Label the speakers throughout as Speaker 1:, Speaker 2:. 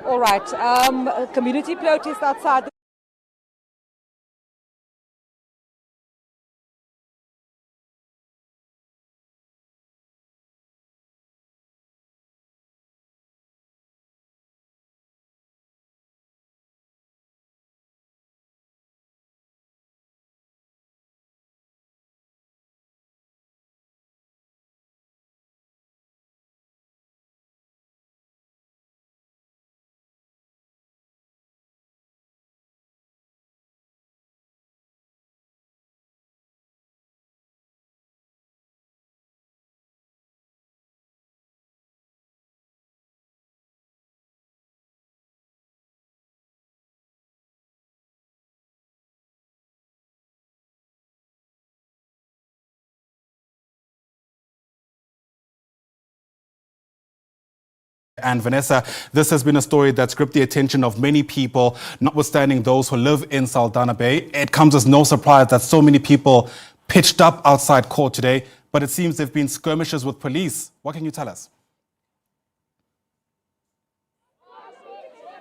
Speaker 1: All right. Community protest outside the
Speaker 2: And Vanessa, this has been a story that's gripped the attention of many people, notwithstanding those who live in Saldanha Bay. It comes as no surprise that so many people pitched up outside court today, but it seems there have been skirmishes with police. What can you tell us?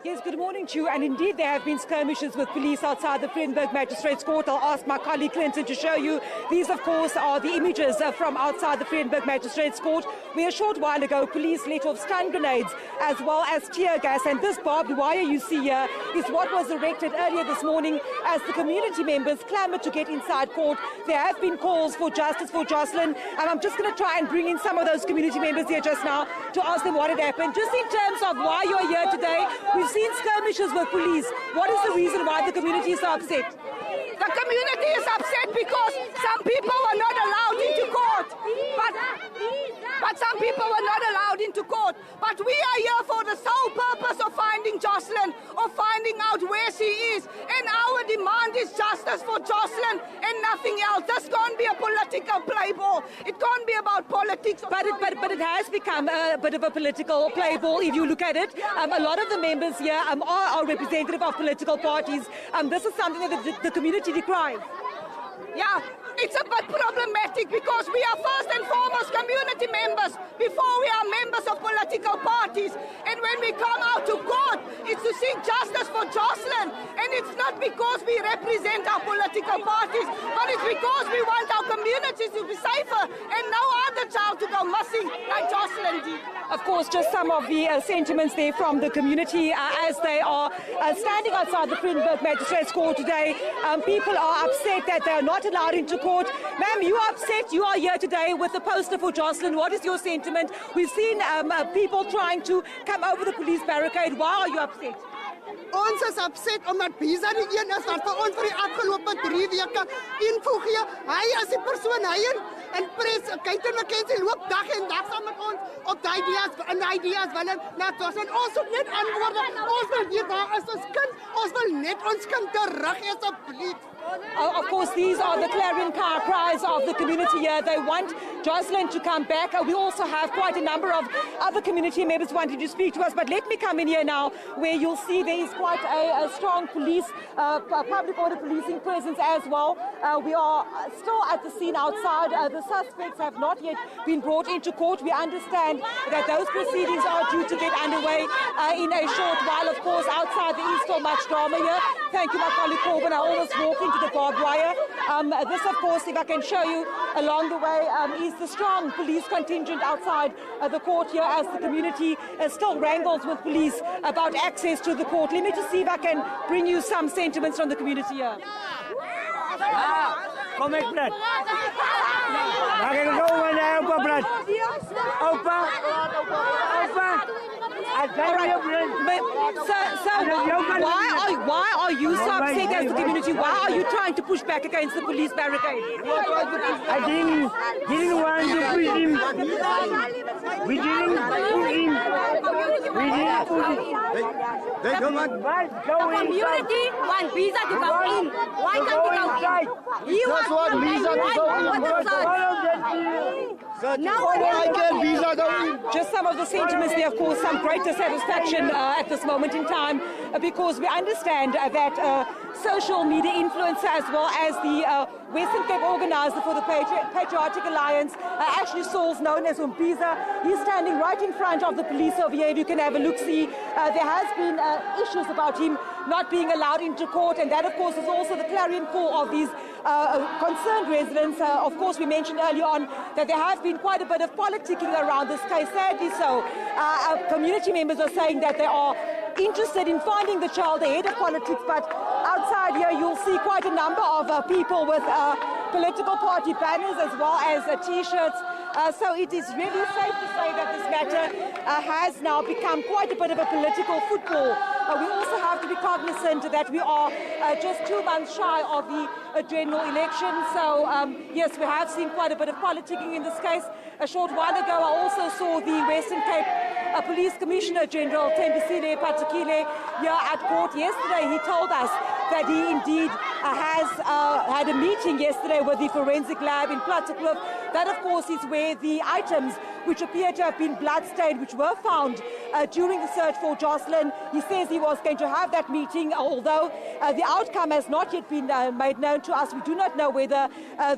Speaker 1: Yes, good morning to you. And indeed, there have been skirmishes with police outside the Vredenburg Magistrate's Court. I'll ask my colleague Clinton to show you. These, of course, are the images from outside the Vredenburg Magistrate's Court, where a short while ago, police let off stun grenades as well as tear gas. And this barbed wire you see here is what was erected earlier this morning as the community members clamoured to get inside court. There have been calls for justice for Joslin, and I'm just going to try and bring in some of those community members here just now to ask them what had happened. Just in terms of why you're here today, we've seen skirmishes with police. What is the reason why the community is so upset?
Speaker 3: The community is upset because some people were not allowed into court. But some people were not allowed into court. But we are here for the sole purpose of finding Joslin, of finding out where she is. And our demand is justice for Joslin and nothing else. This can't be a political play ball. It can't be about politics.
Speaker 1: But it has become a bit of a political play ball if you look at it. A lot of the members here are representative of political parties. This is something that the community decries.
Speaker 3: Yeah, it's a bit problematic because we are first and foremost community members before we are members of political parties. And when we come out to court, it's to seek justice for Joslin. And it's not because we represent our political parties, but it's because we want our communities to be safer and no other child to go missing like Joslin did.
Speaker 1: Of course, just some of the sentiments there from the community as they are standing outside the Vredenburg Magistrate's Court today. People are upset that they are not allowed into court. Ma'am, you are upset. You are here today with the poster for Joslin. What is your sentiment? We've seen people trying to come over the police barricade. Why are you upset?
Speaker 4: Ons is upset omdat Bisa die een is wat vir ons vir die afgelope 3 weke info gee. Hy is die persoon, hy en pres, Keitel McKenzie loop dag en dag saam met ons op die ideas wil na Joslin. Ons moet net antwoorde. Ons wil weet waar is ons kind? Ons wil net ons kind terug hê asseblief.
Speaker 1: Of course, these are the clarion cries of the community here. They want Joslin to come back. We also have quite a number of other community members wanting to speak to us. But let me come in here now, where you'll see there is quite a strong police, public order policing presence as well. We are still at the scene outside. The suspects have not yet been brought into court. We understand that those proceedings are due to get underway in a short while. Of course, outside there is still much drama here. Thank you, my colleague Corbin. I almost walked into the barbed wire. This, of course, if I can show you along the way, is the strong police contingent outside the court here as the community still wrangles with police about access to the court. Let me just see if I can bring you some sentiments from the community here.
Speaker 5: Kom ik blad. Mag ik zo naar opa blad? Opa.
Speaker 1: So why are you so upset as the community? Why are you trying to push back against the police barricade?
Speaker 5: I didn't want to push him. We didn't push him.
Speaker 3: The community want Bisa to come in. Why can't we
Speaker 5: inside.
Speaker 6: That's what visa to go in.
Speaker 1: Just some of the sentiments there, of course, some great dissatisfaction at this moment in time, because we understand that social media influencer as well as the Western Cape organizer for the Patriotic Alliance, actually Saul's known as Umbiza. He's standing right in front of the police over here. If you can have a look-see, there has been issues about him not being allowed into court, and that, of course, is also the clarion call of these concerned residents. Of course, we mentioned earlier on that there have been quite a bit of politicking around this case, sadly so. Community members are saying that they are interested in finding the child ahead of politics, but outside here you'll see quite a number of people with political party banners as well as T-shirts. So it is really safe to say that this matter has now become quite a bit of a political football. We also have to be cognizant that we are just 2 months shy of the general election. So yes, we have seen quite a bit of politicking in this case. A short while ago, I also saw the Western Cape Police Commissioner General Tembisile Patukile here at court yesterday. He told us that he indeed has had a meeting yesterday with the forensic lab in Plattekloof. That, of course, is where the items which appear to have been bloodstained, which were found during the search for Joslin. He says he was going to have that meeting, although the outcome has not yet been made known to us. We do not know whether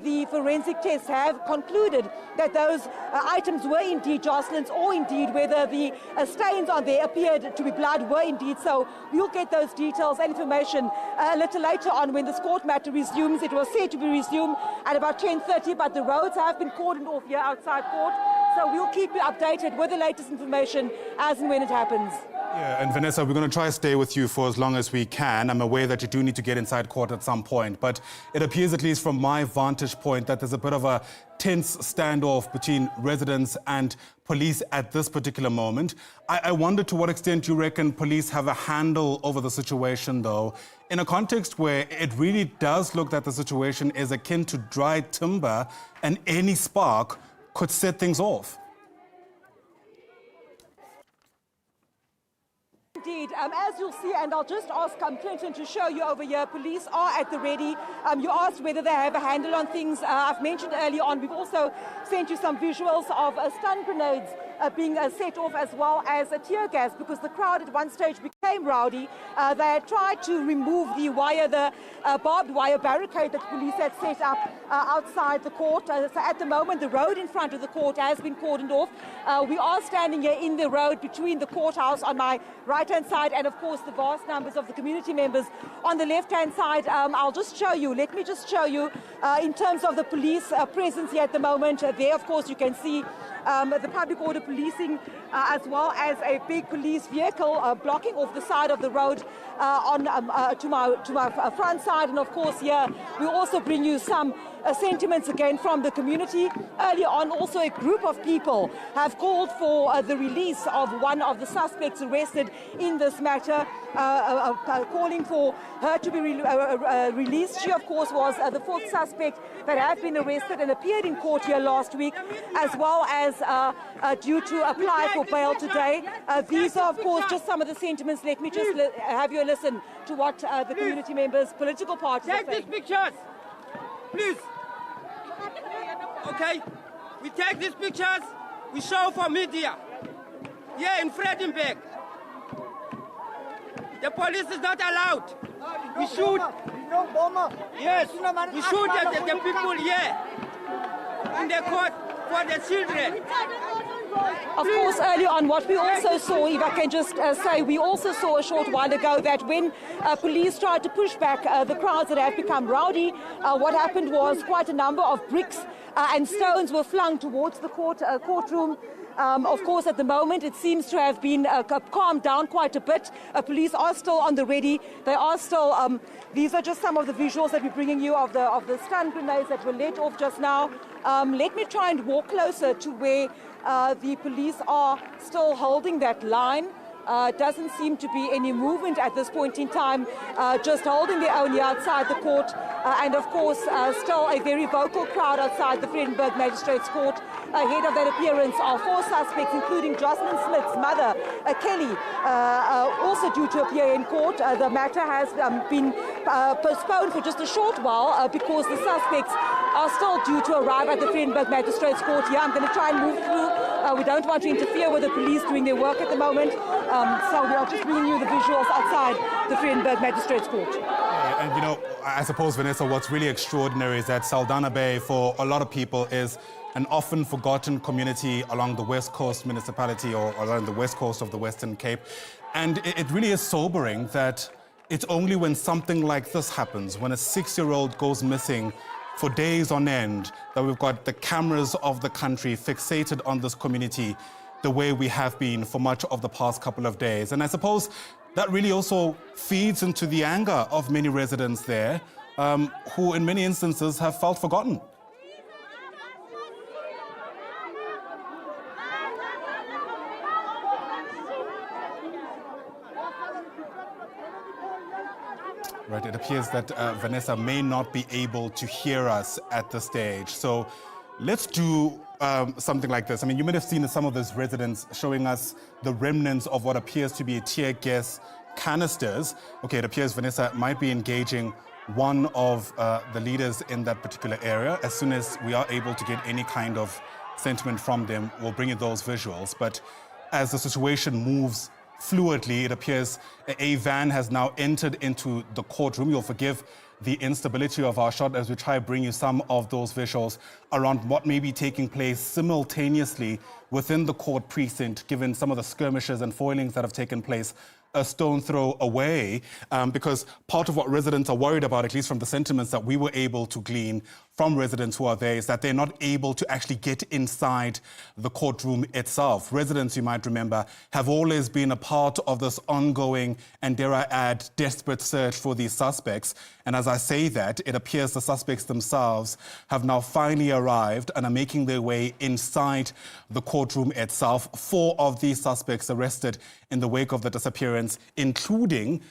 Speaker 1: the forensic tests have concluded that those items were indeed Joslin's, or indeed whether the stains on there appeared to be blood were indeed so. We'll get those details and information a little later on when this court matter resumes. It was said to be resumed at about 10:30, but the roads have been cordoned off here outside court. So we'll keep you updated with the latest information as and when it happens.
Speaker 2: Yeah, and Vanessa, we're going to try to stay with you for as long as we can. I'm aware that you do need to get inside court at some point, but it appears, at least from my vantage point, that there's a bit of a tense standoff between residents and police at this particular moment. I wonder to what extent you reckon police have a handle over the situation, though, in a context where it really does look that the situation is akin to dry timber and any spark could set things off.
Speaker 1: Indeed, as you'll see, and I'll just ask Clinton to show you over here, police are at the ready. You asked whether they have a handle on things. I've mentioned earlier on, we've also sent you some visuals of stun grenades being set off, as well as tear gas, because the crowd at one stage became rowdy. They had tried to remove the wire, the barbed wire barricade that police had set up outside the court. So at the moment, the road in front of the court has been cordoned off. We are standing here in the road between the courthouse on my right-hand side and, of course, the vast numbers of the community members on the left-hand side. I'll just show you. Let me just show you in terms of the police presence here at the moment. There, of course, you can see the public order policing, as well as a big police vehicle blocking off the side of the road to my front side. And of course, here we also bring you some sentiments again from the community. Earlier on, also a group of people have called for the release of one of the suspects arrested in this matter, calling for her to be released. She, of course, was the fourth suspect that had been arrested and appeared in court here last week, as well as due to apply for bail today. These are, of course, just some of the sentiments. Let me just have you listen to what the community members, political parties are saying.
Speaker 7: Take these pictures, please. Okay, we take these pictures, we show for media. Here in Vredenburg, the police is not allowed. We shoot. Yes, we shoot the people here in the court for the children.
Speaker 1: Of course, earlier on, what we also saw, if I can just say, we also saw a short while ago that when police tried to push back the crowds that have become rowdy, what happened was quite a number of bricks and stones were flung towards the courtroom. Of course, at the moment, it seems to have been calmed down quite a bit. Police are still on the ready. They are still. These are just some of the visuals that we're bringing you of the stun grenades that were let off just now. Let me try and walk closer to where the police are still holding that line. Doesn't seem to be any movement at this point in time, just holding their own here outside the court. And of course, still a very vocal crowd outside the Vredenburg Magistrate's Court. ahead of that appearance are 4 suspects, including Joslin Smith's mother, Kelly, also due to appear in court. The matter has been postponed for just a short while because the suspects are still due to arrive at the Vredenburg Magistrate's court here. I'm going to try and move through. We don't want to interfere with the police doing their work at the moment. So we are just bringing you the visuals outside the Vredenburg Magistrate's court.
Speaker 2: And you know, I suppose, Vanessa, what's really extraordinary is that Saldanha Bay, for a lot of people, is an often forgotten community along the West Coast municipality or along the West Coast of the Western Cape. And it really is sobering that it's only when something like this happens, when a 6-year-old goes missing for days on end, that we've got the cameras of the country fixated on this community the way we have been for much of the past couple of days. And I suppose that really also feeds into the anger of many residents there, who in many instances have felt forgotten. Right, it appears that Vanessa may not be able to hear us at this stage. So let's do something like this. I mean, you might have seen some of those residents showing us the remnants of what appears to be tear gas canisters. Okay, it appears Vanessa might be engaging one of the leaders in that particular area. As soon as we are able to get any kind of sentiment from them, we'll bring you those visuals. But as the situation moves fluidly, it appears a van has now entered into the courtroom. You'll forgive the instability of our shot as we try to bring you some of those visuals around what may be taking place simultaneously within the court precinct, given some of the skirmishes and foilings that have taken place a stone throw away, because part of what residents are worried about, at least from the sentiments that we were able to glean from residents who are there, is that they're not able to actually get inside the courtroom itself. Residents, you might remember, have always been a part of this ongoing and, dare I add, desperate search for these suspects. And as I say that, it appears the suspects themselves have now finally arrived and are making their way inside the courtroom itself. 4 of these suspects arrested in the wake of the disappearance, including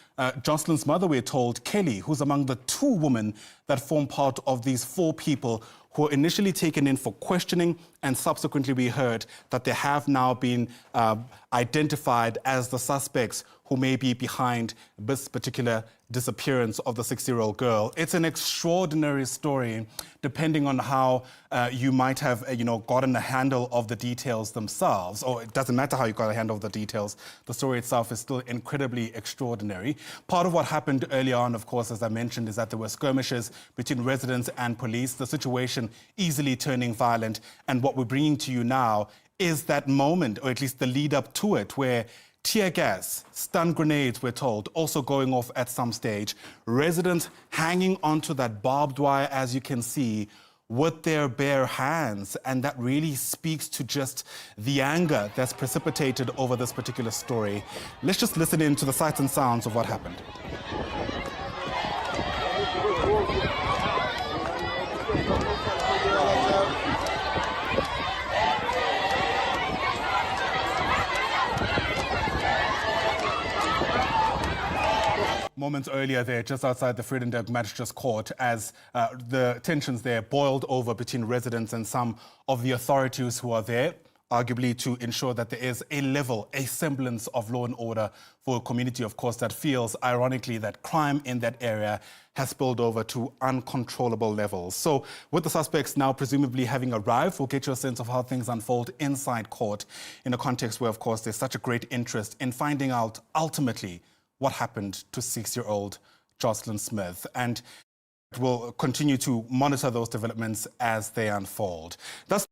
Speaker 2: Joslin's mother, we're told, Kelly, who's among the 2 women that form part of these 4 people who were initially taken in for questioning, and subsequently we heard that they have now been identified as the suspects who may be behind this particular disappearance of the 6-year-old girl. It's an extraordinary story, depending on how you might have, gotten a handle of the details themselves, or it doesn't matter how you got a handle of the details. The story itself is still incredibly extraordinary. Part of what happened early on, of course, as I mentioned, is that there were skirmishes between residents and police, the situation easily turning violent. And what we're bringing to you now is that moment, or at least the lead up to it, where tear gas, stun grenades, we're told, also going off at some stage. Residents hanging onto that barbed wire, as you can see, with their bare hands. And that really speaks to just the anger that's precipitated over this particular story. Let's just listen in to the sights and sounds of what happened. Moments earlier there, just outside the Vredenburg Magistrate's court, as the tensions there boiled over between residents and some of the authorities who are there, arguably to ensure that there is a semblance of law and order for a community, of course, that feels, ironically, that crime in that area has spilled over to uncontrollable levels. So with the suspects now presumably having arrived, we'll get you a sense of how things unfold inside court in a context where, of course, there's such a great interest in finding out ultimately what happened to 6-year-old Joslin Smith. And we'll continue to monitor those developments as they unfold. That's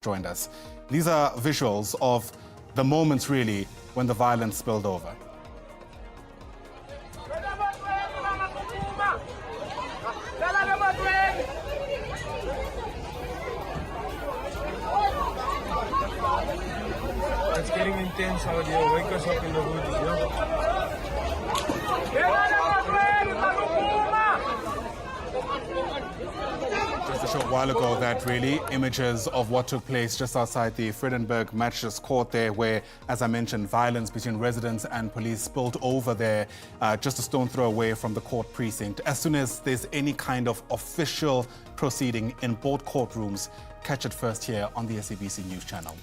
Speaker 2: joined us. These are visuals of the moments really when the violence spilled over.
Speaker 8: It's getting intense out here. Wake us up in the hood, you know?
Speaker 2: Just a short while ago, that really images of what took place just outside the Vredenburg Magistrate's Court there, where, as I mentioned, violence between residents and police spilled over there, just a stone throw away from the court precinct. As soon as there's any kind of official proceeding in both courtrooms, catch it first here on the SABC News Channel.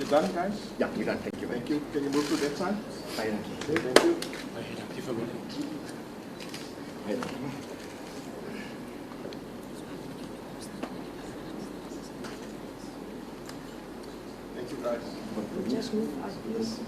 Speaker 6: done, guys?
Speaker 9: Yeah, you're done. Thank you.
Speaker 6: Thank you. Can you move to that side?
Speaker 9: Thank you.
Speaker 6: Thank you. Thank you, guys.
Speaker 9: Just move us, please.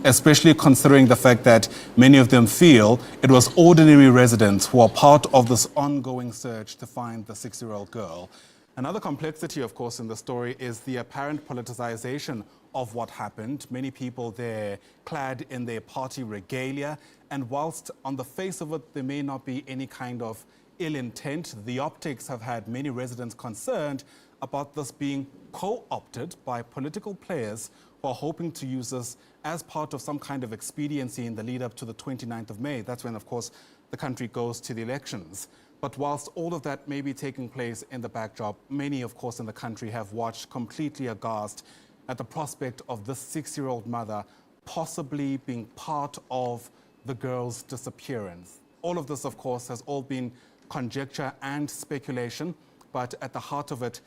Speaker 2: Especially considering the fact that many of them feel it was ordinary residents who are part of this ongoing search to find the 6-year-old girl. Another complexity, of course, in the story is the apparent politicization of what happened. Many people there clad in their party regalia, and whilst on the face of it there may not be any kind of ill intent, the optics have had many residents concerned about this being co-opted by political players who are hoping to use this as part of some kind of expediency in the lead up to the 29th of May. That's when, of course, the country goes to the elections. But whilst all of that may be taking place in the backdrop, many, of course, in the country have watched completely aghast at the prospect of this 6-year-old mother possibly being part of the girl's disappearance. All of this, of course, has all been conjecture and speculation, but at the heart of it,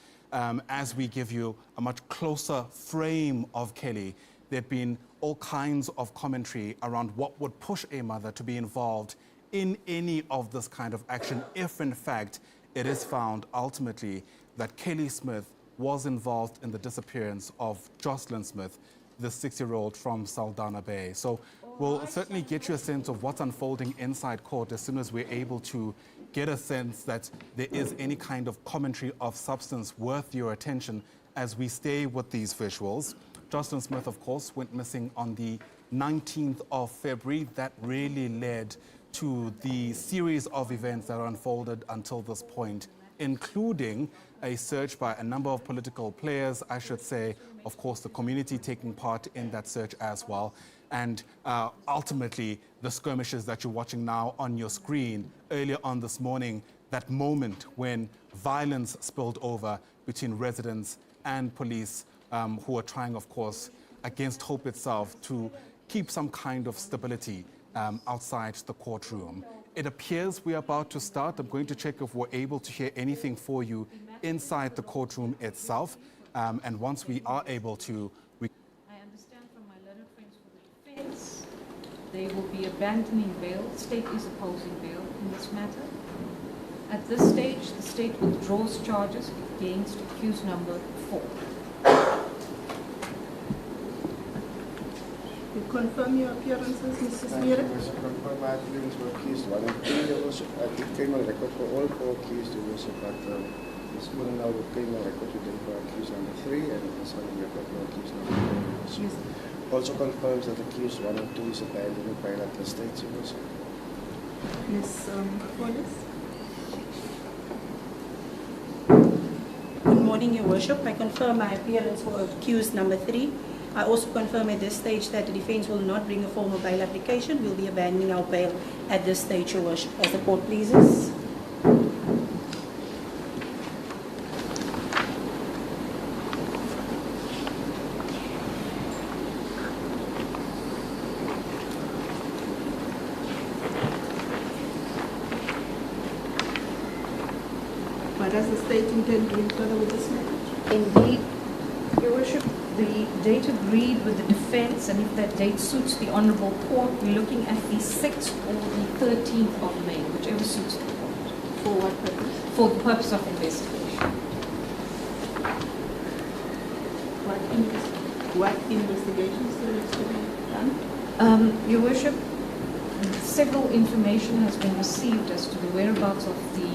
Speaker 2: as we give you a much closer frame of Kelly, there have been all kinds of commentary around what would push a mother to be involved in any of this kind of action if, in fact, it is found ultimately that Kelly Smith was involved in the disappearance of Joslin Smith, the 6-year-old from Saldanha Bay. So we'll certainly get you a sense of what's unfolding inside court as soon as we're able to get a sense that there is any kind of commentary of substance worth your attention as we stay with these visuals. Joslin Smith, of course, went missing on the 19th of February. That really led to the series of events that unfolded until this point, including a search by a number of political players, I should say, of course, the community taking part in that search as well, and ultimately the skirmishes that you're watching now on your screen earlier on this morning, that moment when violence spilled over between residents and police who are trying, of course, against hope itself to keep some kind of stability outside the courtroom. It appears we're about to start. I'm going to check if we're able to hear anything for you inside the courtroom itself. And once we are able to...
Speaker 10: I understand from my learned friends for the defense, they will be abandoning bail. The state is opposing bail in this matter. At this stage, the state withdraws charges against accused number 4.
Speaker 4: You confirm your appearances, Mrs. Mira?
Speaker 6: Yes, I confirm my appearance for accused 1 and 3. There was a criminal record for all 4 accused. There was but this morning now the criminal record with them for accused number 3 and this one record for accused number 4.
Speaker 4: Yes.
Speaker 6: Also confirms that accused 1 and 2 is abandoned by at the state.
Speaker 4: Ms. Appollis?
Speaker 11: Good morning, Your Worship. I confirm my appearance for accused number 3. I also confirm at this stage that the defense will not bring a formal bail application. We'll be abandoning our bail at this stage, Your Worship. As the court pleases.
Speaker 4: What does the state intend doing further with this matter?
Speaker 10: Indeed, Your Worship, the date agreed with the defense, and if that date suits the Honourable Court, we're looking at the 6th or the 13th of May, whichever suits the court.
Speaker 4: For what purpose?
Speaker 10: For the purpose of investigation.
Speaker 4: What investigations are to be done?
Speaker 10: Your Worship, several information has been received as to the whereabouts of the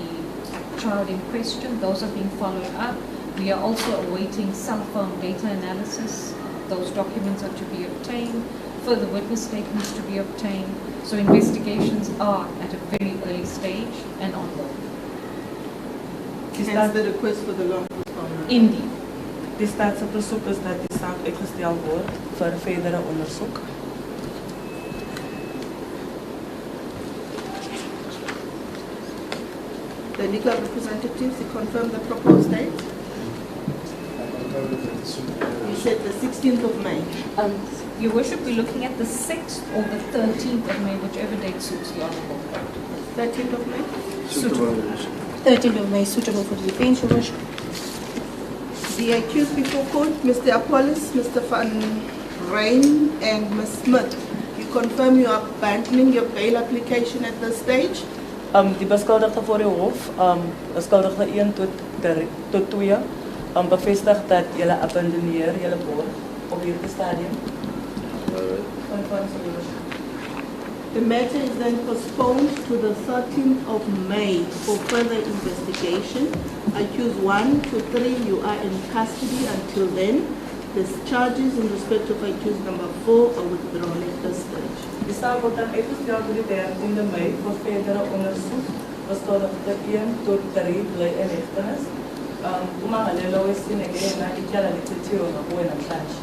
Speaker 10: child in question. Those are being followed up. We are also awaiting cell phone data analysis. Those documents are to be obtained. Further witness statements to be obtained. So investigations are at a very early stage and ongoing.
Speaker 12: Is that the request for the law enforcement?
Speaker 10: Indeed.
Speaker 12: Die staatse versoek is dat die zaak uitgesteld wordt voor verdere onderzoek.
Speaker 4: The legal representatives, they confirm the proposed date? You said the 16th of May.
Speaker 10: Your Worship, we're looking at the 6th or the 13th of May, whichever date suits the Honourable Court.
Speaker 11: 13th of May?
Speaker 6: Suitable, Your Worship.
Speaker 11: 13th of May, suitable for the defense, Your Worship.
Speaker 13: The accused before court, Mr. Appollis, Mr. Van Rijn, and Ms. Smith. You confirm you are abandoning your bail application at this stage?
Speaker 12: Die beskuldigde voor uw hof, beskuldigde 1 tot 2, bevestigt dat jullie abandoneer jullie borg op hierdie stadium.
Speaker 13: The matter is then postponed to the 13th of May for further investigation. Accused 1 to 3, you are in custody until then. The charges in respect of accused number 4 are withdrawn at this stage.
Speaker 12: Die zaak wordt dan uitgesteld tot de 13e Mei voor verdere onderzoek. Beskuldigde 1 tot 3 bly in hegtenis. Umangalelo wesinekena ityala lithethiwe ngakuwe namhlanje.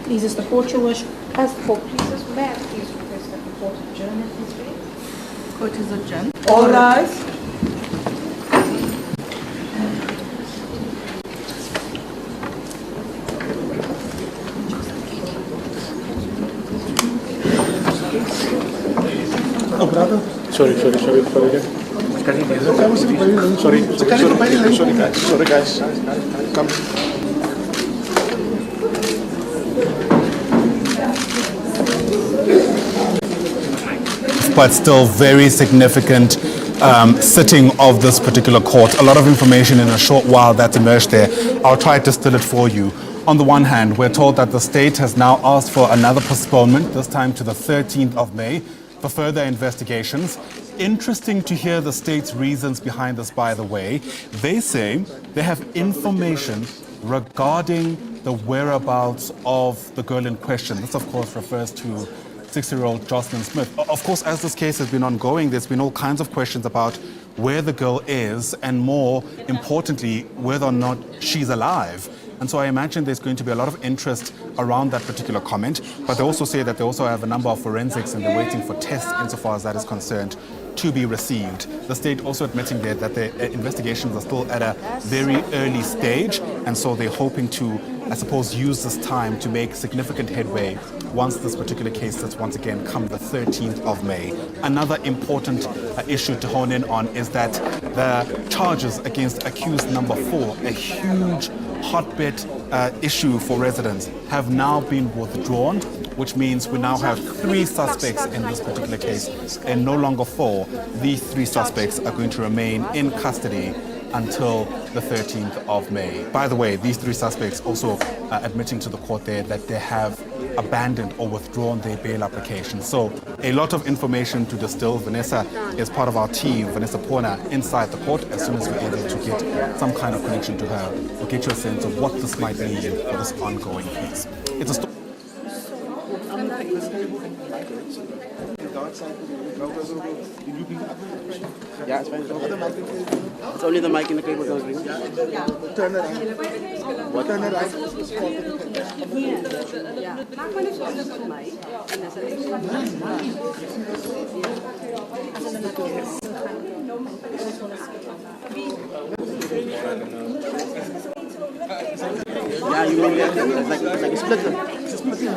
Speaker 11: Please, is the court, Your Worship.
Speaker 10: As the court pleases, may I please request that the court adjourn at this rate?
Speaker 13: Court is adjourned.
Speaker 12: All rise.
Speaker 6: Oh, brother. Sorry. Sorry, guys. Come.
Speaker 2: But still very significant sitting of this particular court. A lot of information in a short while that's emerged there. I'll try to distill it for you. On the one hand, we're told that the state has now asked for another postponement, this time to the 13th of May, for further investigations. Interesting to hear the state's reasons behind this, by the way. They say they have information regarding the whereabouts of the girl in question. This, of course, refers to 6-year-old Joslin Smith. Of course, as this case has been ongoing, there's been all kinds of questions about where the girl is and, more importantly, whether or not she's alive. And so I imagine there's going to be a lot of interest around that particular comment. But they also say that they also have a number of forensics and they're waiting for tests insofar as that is concerned to be received. The state also admitting there that the investigations are still at a very early stage. And so they're hoping to, I suppose, use this time to make significant headway once this particular case sits once again come the 13th of May. Another important issue to hone in on is that the charges against accused number 4, a huge hotbed issue for residents, have now been withdrawn, which means we now have 3 suspects in this particular case and no longer 4. These 3 suspects are going to remain in custody until the 13th of May. By the way, these 3 suspects also admitting to the court there that they have abandoned or withdrawn their bail application. So a lot of information to distill. Vanessa is part of our team, Vanessa Porna, inside the court. As soon as we're able to get some kind of connection to her, we'll get you a sense of what this might mean for this ongoing case. It's a story.
Speaker 14: Yeah, it's fine. It's only the mic in the cable goes ring.
Speaker 6: Turn around. What? Turn around.
Speaker 14: Yeah, you know, it's like a splitter. It's a splitter.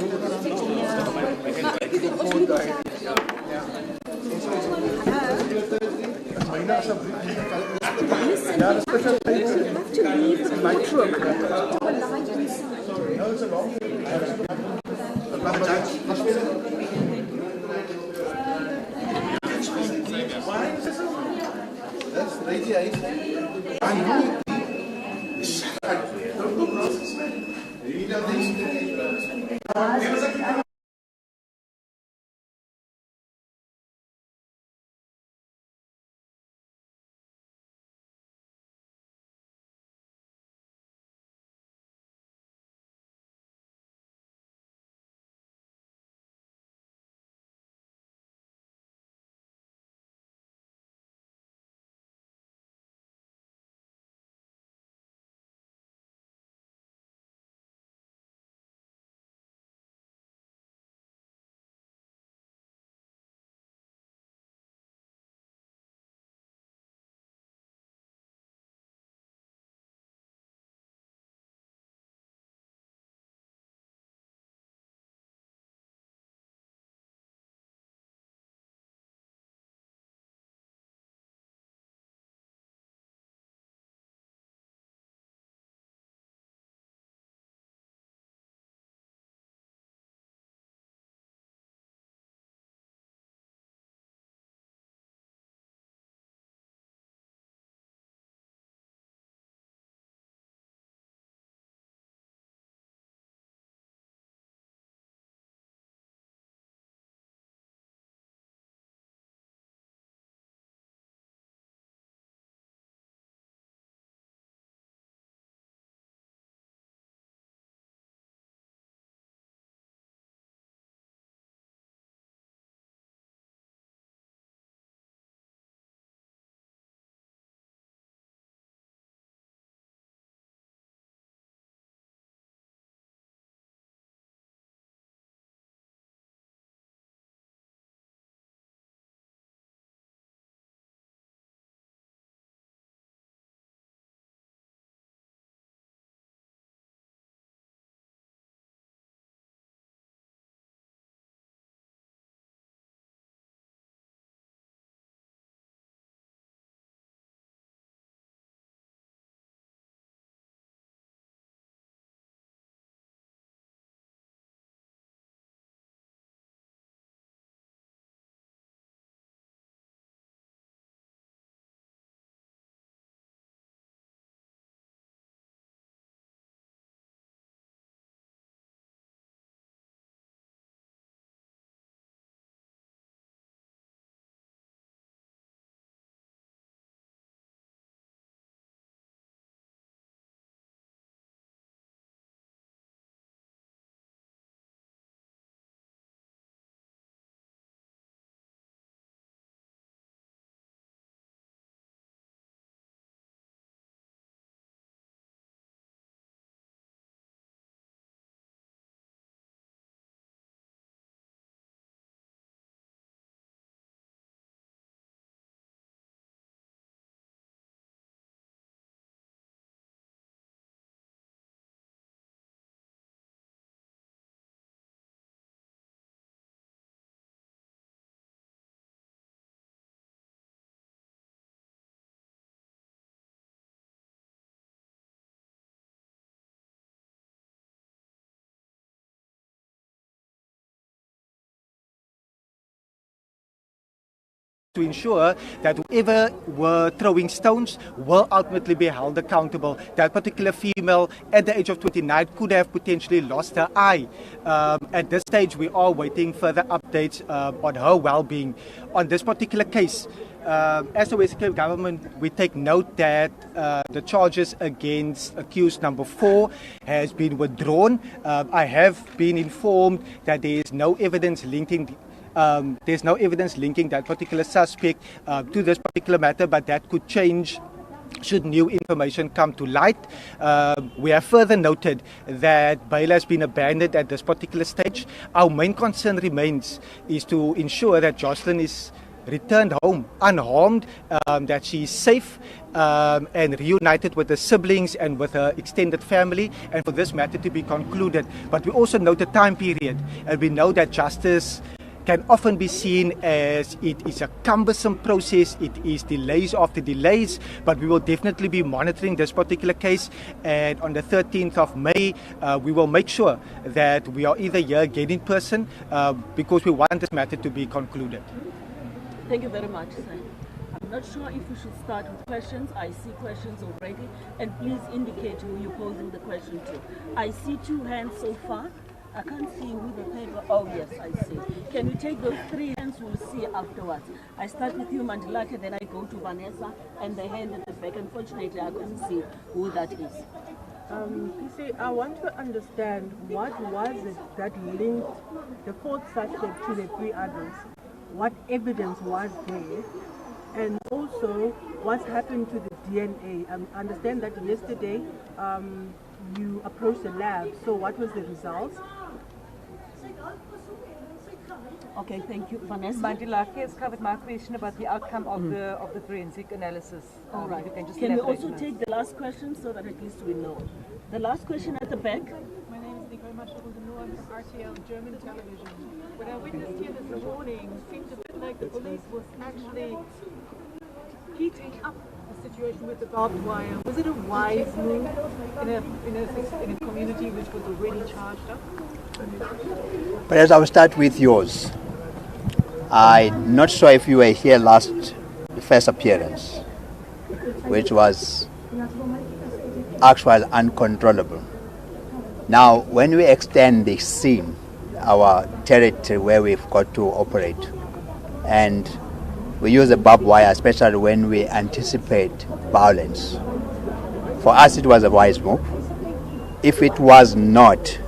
Speaker 15: to ensure that whoever were throwing stones will ultimately be held accountable. That particular female at the age of 29 could have potentially lost her eye. At this stage, we are waiting further updates on her well-being. On this particular case, as the Western Cape government, we take note that the charges against accused number 4 has been withdrawn. I have been informed that there is no evidence linking that particular suspect to this particular matter, but that could change should new information come to light. We have further noted that bail has been abandoned at this particular stage. Our main concern remains is to ensure that Joslin is returned home unharmed, that she is safe and reunited with her siblings and with her extended family, and for this matter to be concluded. But we also note the time period, and we know that justice can often be seen as it is a cumbersome process, it is delays after delays, but we will definitely be monitoring this particular case, and on the 13th of May, we will make sure that we are either here again in person because we want this matter to be concluded.
Speaker 16: Thank you very much, sir. I'm not sure if we should start with questions. I see questions already, and please indicate who you're posing the question to. I see 2 hands so far. I can't see who the paper. Oh yes, I see. Can you take those 3 hands? We'll see afterwards. I start with you, Mandilaka, then I go to Vanessa, and the hand at the back. Unfortunately, I couldn't see who that is.
Speaker 17: PC, I want to understand what was it that linked the 4th suspect to the 3 others. What evidence was there, and also what's happened to the DNA? I understand that yesterday you approached the lab, so what was the results?
Speaker 16: Okay, thank you. Vanessa?
Speaker 18: Mandilaka has covered my question about the outcome of the forensic analysis.
Speaker 16: All right.
Speaker 18: Can
Speaker 16: we also take the last question so that at least we know? The last question at the back.
Speaker 19: My name is Nicole Masharuldanu. I'm from RTL German television. What I witnessed here this morning seemed a bit like the police was actually heating up the situation with the barbed wire. Was it a wise move in a community which was already charged up?
Speaker 9: Perhaps I will start with yours. I'm not sure if you were here the first appearance, which was actual uncontrollable. Now, when we extend the scene, our territory where we've got to operate, and we use the barbed wire, especially when we anticipate violence, for us it was a wise move. If it was not,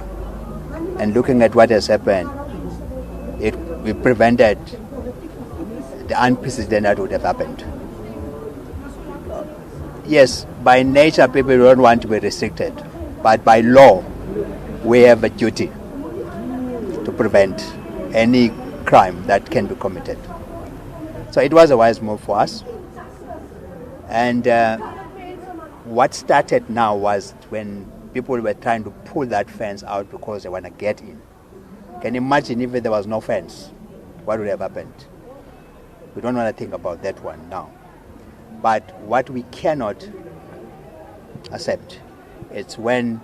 Speaker 9: and looking at what has happened, we prevented the unprecedented that would have happened. Yes, by nature people don't want to be restricted, but by law we have a duty to prevent any crime that can be committed. So it was a wise move for us. And what started now was when people were trying to pull that fence out because they want to get in. Can you imagine if there was no fence? What would have happened? We don't want to think about that one now. But what we cannot accept is when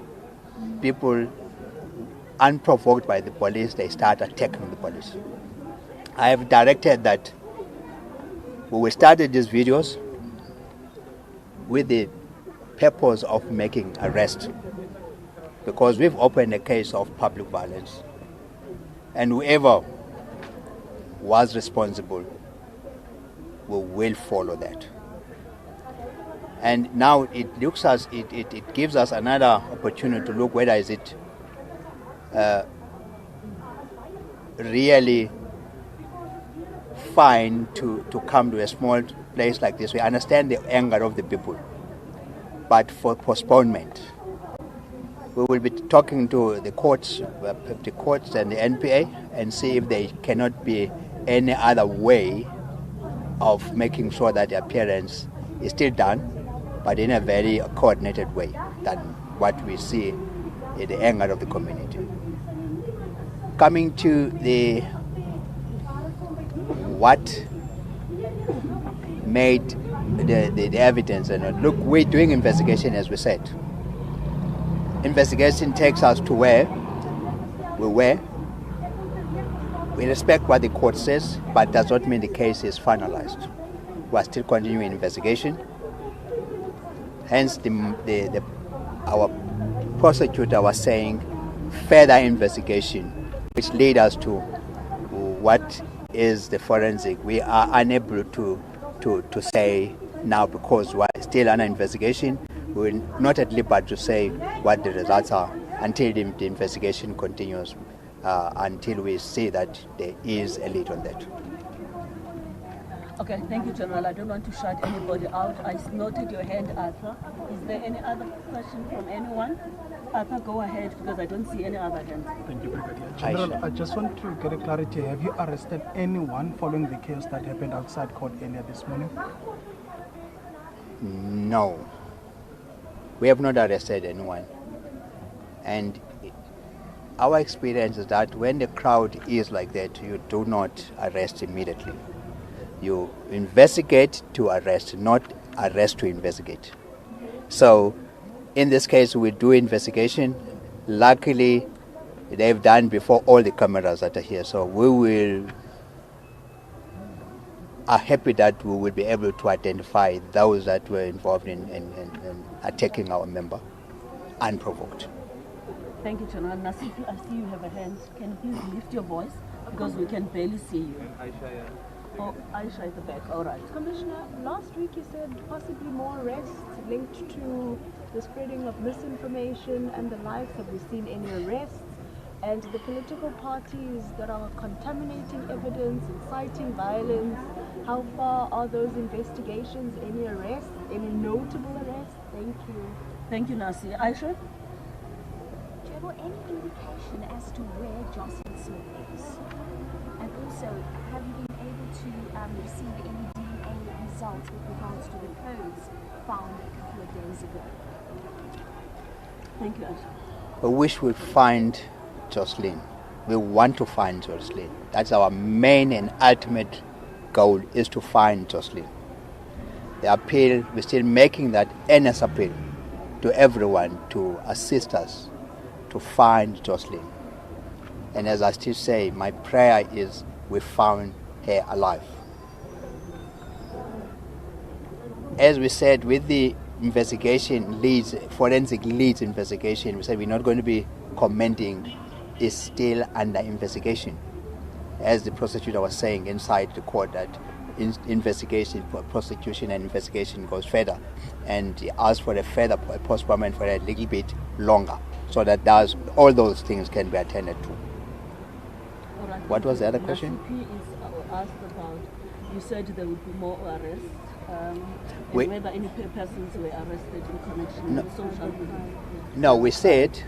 Speaker 9: people, unprovoked by the police, they start attacking the police. I have directed that we will start these videos with the purpose of making arrest, because we've opened a case of public violence, and whoever was responsible, we will follow that. And now it gives us another opportunity to look whether is it really fine to come to a small place like this. We understand the anger of the people, but for postponement, we will be talking to the courts and the NPA and see if there cannot be any other way of making sure that the appearance is still done, but in a very coordinated way than what we see in the anger of the community. Coming to what made the evidence, and look, we're doing investigation as we said. Investigation takes us to where we were, We respect what the court says, but does not mean the case is finalized. We are still continuing investigation. Hence, our prosecutor was saying further investigation, which lead us to what is the forensic. We are unable to say now because we are still under investigation. We will not at liberty to say what the results are until the investigation continues, until we see that there is a lead on that.
Speaker 16: Okay, thank you, General. I don't want to shut anybody out. I noted your hand, Arthur. Is there any other question from anyone? Arthur, go ahead, because I don't see any other hands.
Speaker 20: Thank you, Brigadier. General, I just want to get a clarity. Have you arrested anyone following the chaos that happened outside court earlier this morning?
Speaker 9: No. We have not arrested anyone. And our experience is that when the crowd is like that, you do not arrest immediately. You investigate to arrest, not arrest to investigate. So, in this case, we do investigation. Luckily, they've done before all the cameras that are here. So we are happy that we will be able to identify those that were involved in attacking our member unprovoked.
Speaker 16: Thank you, General. Nasif, I see you have a hand. Can you please lift your voice? Because we can barely see you. Oh, Aisha at the back. All right.
Speaker 19: Commissioner, last week you said possibly more arrests linked to the spreading of misinformation and the likes. Have we seen any arrests? And the political parties that are contaminating evidence, inciting violence, how far are those investigations? Any arrests? Any notable arrests? Thank you.
Speaker 16: Thank you, Nasi. Aisha?
Speaker 21: General, any indication as to where Joslin Smith is? And also, have you been able to receive any DNA results with regards to the clothes found a couple of days ago?
Speaker 16: Thank you, Aisha.
Speaker 9: We wish we'd find Joslin. We want to find Joslin. That's our main and ultimate goal, is to find Joslin. The appeal, we're still making that earnest appeal to everyone to assist us to find Joslin. And as I still say, my prayer is we found her alive. As we said, with the investigation leads, forensic leads investigation, we said we're not going to be commenting. Is still under investigation. As the prosecutor was saying inside the court, that investigation, prosecution and investigation goes further, and he asked for a further postponement for a little bit longer, so that all those things can be attended to.
Speaker 16: All right.
Speaker 9: What was the other question?
Speaker 16: The CP is asked about, you said there would be more arrests, and whether any persons were arrested in connection with social media.
Speaker 9: No, we said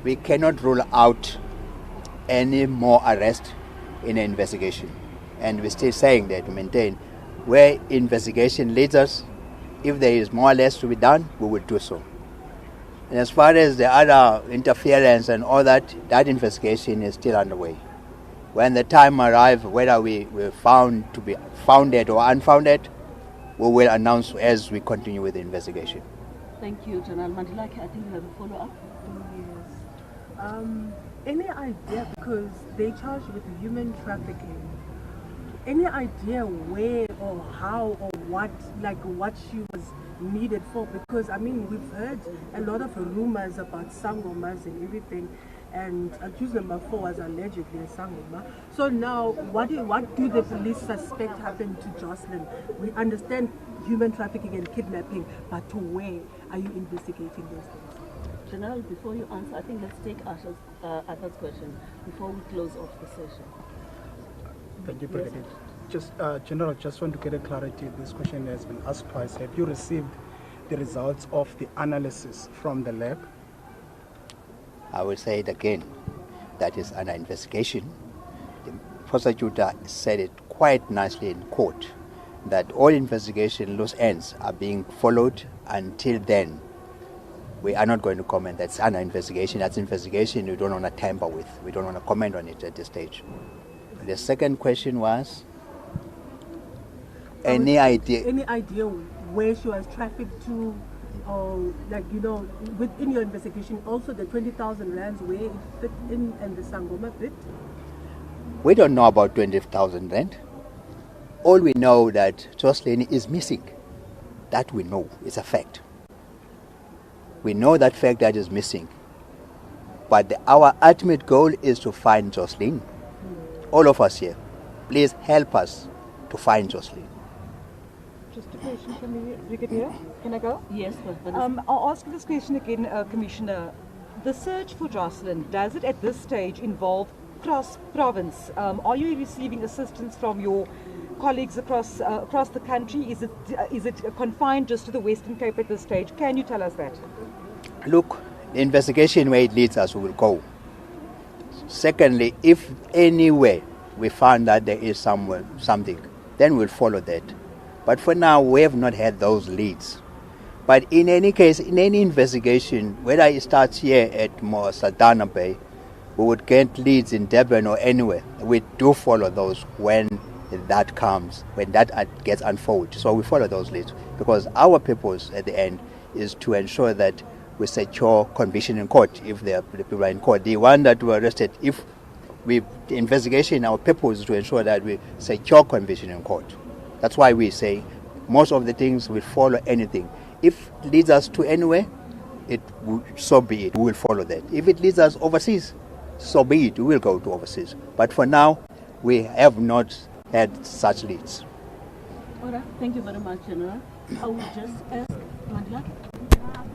Speaker 9: we cannot rule out any more arrest in an investigation. And we're still saying that, we maintain, where investigation leads us, if there is more or less to be done, we will do so. And as far as the other interference and all that, that investigation is still underway. When the time arrives, whether we're found to be founded or unfounded, we will announce as we continue with the investigation.
Speaker 16: Thank you, General Mandilaki. I think you have a follow-up.
Speaker 17: Any idea, because they charged with human trafficking, any idea where or how or what she was needed for? Because I mean, we've heard a lot of rumors about sangomas and everything, and accused number 4 was allegedly a sangoma. So now, what do the police suspect happened to Joslin? We understand human trafficking and kidnapping, but to where are you investigating those things?
Speaker 16: General, before you answer, I think let's take Arthur's question before we close off the session.
Speaker 20: Thank you, Brigadier. Just, General, just want to get a clarity. This question has been asked twice. Have you received the results of the analysis from the lab?
Speaker 9: I will say it again. That is under investigation. The prosecutor said it quite nicely in court, that all investigation loose ends are being followed. Until then, we are not going to comment. That's under investigation. That's investigation we don't want to tamper with. We don't want to comment on it at this stage. The second question was, any idea
Speaker 17: where she was trafficked to, or within your investigation, also the 20,000 rands, where it fit in and the sangoma fit?
Speaker 9: We don't know about 20,000 rand. All we know that Joslin is missing. That we know, it's a fact. We know that fact that is missing. But our ultimate goal is to find Joslin. All of us here, please help us to find Joslin.
Speaker 18: Just a question, Brigadier. Can I go?
Speaker 16: Yes, but
Speaker 18: I'll ask you this question again, Commissioner. The search for Joslin, does it at this stage involve cross-province? Are you receiving assistance from your colleagues across the country? Is it confined just to the Western Cape at this stage? Can you tell us that?
Speaker 9: Look, the investigation where it leads us, we will go. Secondly, if anywhere we find that there is something, then we'll follow that. But for now, we have not had those leads. But in any case, in any investigation, whether it starts here at Saldanha Bay, we would get leads in Durban or anywhere. We do follow those when that comes, when that gets unfolded. So we follow those leads because our purpose at the end is to ensure that we secure conviction in court if the people are in court. The one that were arrested, the investigation, our purpose is to ensure that we secure conviction in court. That's why we say most of the things we follow anything. If it leads us to anywhere, so be it. We will follow that. If it leads us overseas, so be it. We will go to overseas. But for now, we have not had such leads.
Speaker 16: All right. Thank you very much, General. I will just ask.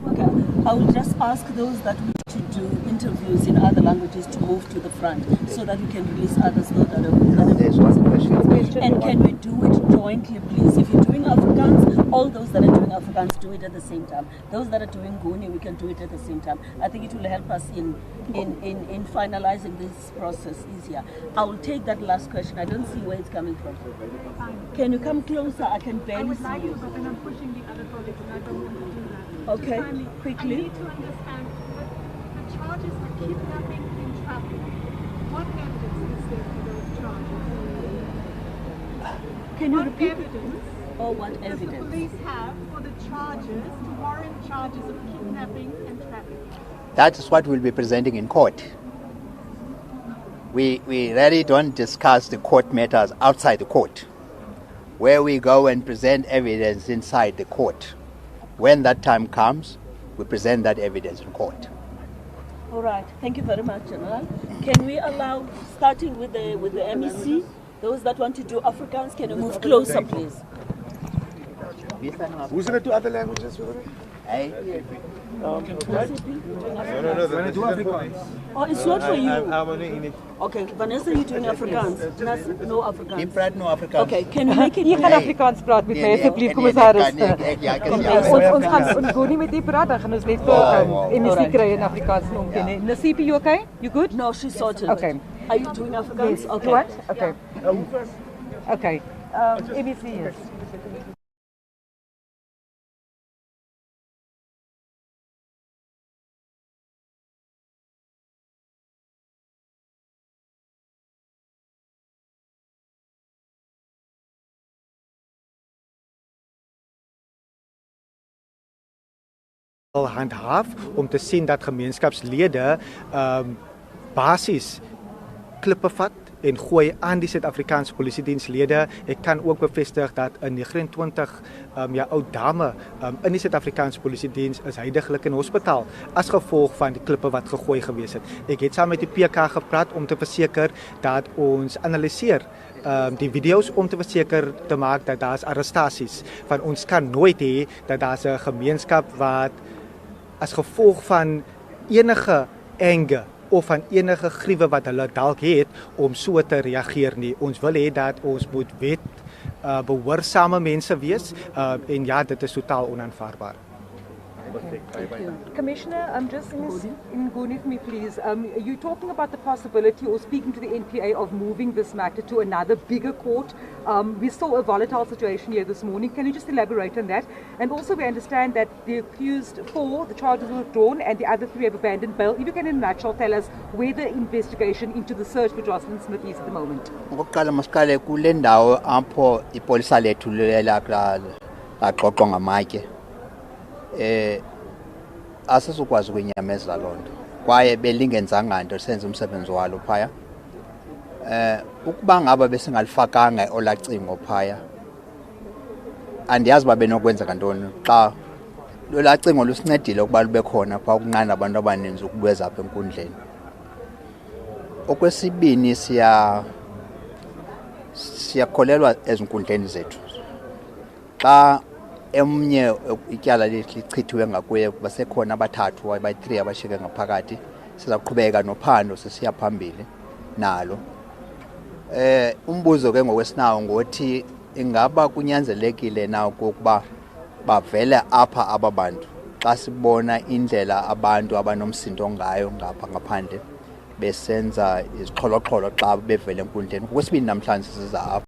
Speaker 16: Okay. I will just ask those that wish to do interviews in other languages to move to the front so that we can release others that are And can we do it jointly, please? If you're doing Afrikaans, all those that are doing Afrikaans do it at the same time. Those that are doing Nguni, we can do it at the same time. I think it will help us in finalizing this process easier. I will take that last question. I don't see where it's coming from. Can you come closer? I can barely see you.
Speaker 19: But then I'm pushing the other colleagues and I don't want to do that.
Speaker 16: Okay,
Speaker 19: Finally,
Speaker 16: quickly.
Speaker 19: I need to understand the charges for kidnapping and trafficking. What evidence is there for those charges?
Speaker 16: Can you
Speaker 19: what
Speaker 16: repeat?
Speaker 19: Evidence
Speaker 16: or what
Speaker 19: does
Speaker 16: evidence?
Speaker 19: the police have for the charges to warrant charges of kidnapping and trafficking?
Speaker 9: That is what we'll be presenting in court. We really don't discuss the court matters outside the court, where we go and present evidence inside the court. When that time comes, we present that evidence in court.
Speaker 16: All right. Thank you very much, General. Can we allow, starting with the MEC, those that want to do Afrikaans, can you move closer, please?
Speaker 6: Who's going to do other languages with it?
Speaker 16: No,
Speaker 8: do Afrikaans.
Speaker 16: Oh, it's not for you.
Speaker 8: I'm only in it.
Speaker 16: Okay, Vanessa, you're doing Afrikaans. No Afrikaans.
Speaker 9: Jy praat no Afrikaans.
Speaker 16: Okay, can you make it?
Speaker 18: Jy gaan Afrikaans praat met my asseblief, commissaris. Ons gaan nie met u praat, dan gaan ons net vir MEC kry in Afrikaans en omken. Nasipi, you okay? You good?
Speaker 16: No, she's sorted.
Speaker 18: Okay.
Speaker 16: Are you doing Afrikaans?
Speaker 18: Yes.
Speaker 16: Okay.
Speaker 18: What? Okay. Okay. MEC, yes.
Speaker 15: Handhaaf om te sien dat gemeenskapslede basies klippe vat en gooi aan die Suid-Afrikaanse polisiedienslede. Ek kan ook bevestig dat 'n 29 ou dame in die Suid-Afrikaanse polisiediens is heidaglik in hospitaal as gevolg van die klippe wat gegooi gewees het. Ek het saam met die PK gepraat om te verseker dat ons analiseer die video's om te verseker te maak dat daar's arrestasies. Van ons kan nooit hê dat daar's 'n gemeenskap wat as gevolg van enige anger of van enige griewe wat hulle dalk het om so te reageer nie. Ons wil hê dat ons moet behoorsame mense wees en ja, dit is totaal onaanvaarbaar.
Speaker 18: Commissioner, just in Nguni for me, please. You're talking about the possibility or speaking to the NPA of moving this matter to another bigger court. We saw a volatile situation here this morning. Can you just elaborate on that? And also we understand that the accused 4, the charges were withdrawn and the other 3 have abandoned bail. If you can in a nutshell tell us where the investigation into the search for Joslin Smith is at the moment.
Speaker 9: Ngokuqala masiqale kule ndawo apho ipolisa lethu laqoqwa ngamatye. Asizokwazi ukunyameza loo nto kwaye belingenzanga nto senze umsebenzi walo phaya Ukuba ngaba besingalifakanga olacingo phaya andiyazi babe nokwenza kantoni xa lolacingo lusincedile ukuba lube khona pha ukunqanda abantu abaninzi ukubeza apha enkundleni. Okwesibini siyakholelwa ezinkundleni zethu. Xa emnye ityala lichithiwe ngakuye basekhona abathathu abayi-3 abashiyeke ngaphakathi, sizaqhubeka nophando sisiya phambili nalo. Umbuzo ke ngokwesinawo ngothi ingaba kunyanzelekile na ukuba bavele apha aba bantu xa sibona indlela abantu abanomsindo ngayo ngapha ngaphandle besenza izixholo-xholo xa bevele enkundleni. Okwesibini namhlanje siza apha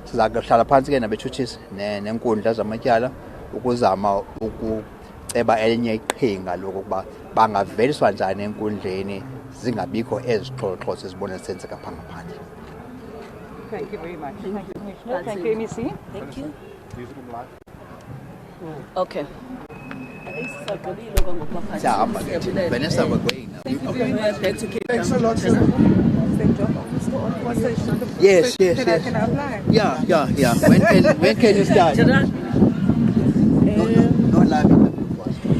Speaker 9: sizakuhlala phantsi ke nabetshutshisi nenkundla zamatyala ukuzama ukuceba elinye iqhinga lokuba bangaveliswa njani enkundleni zingabikho ezixholo-xholo sizibona zisenzeka pha ngaphandle.
Speaker 18: Thank you very much. Thank you, Commissioner. Thank you, MEC.
Speaker 16: Thank you. Okay.
Speaker 9: Vanessa, we're going now.
Speaker 16: Thanks a lot, sir.
Speaker 9: Yes.
Speaker 18: Can I apply?
Speaker 9: Yeah. When can you start?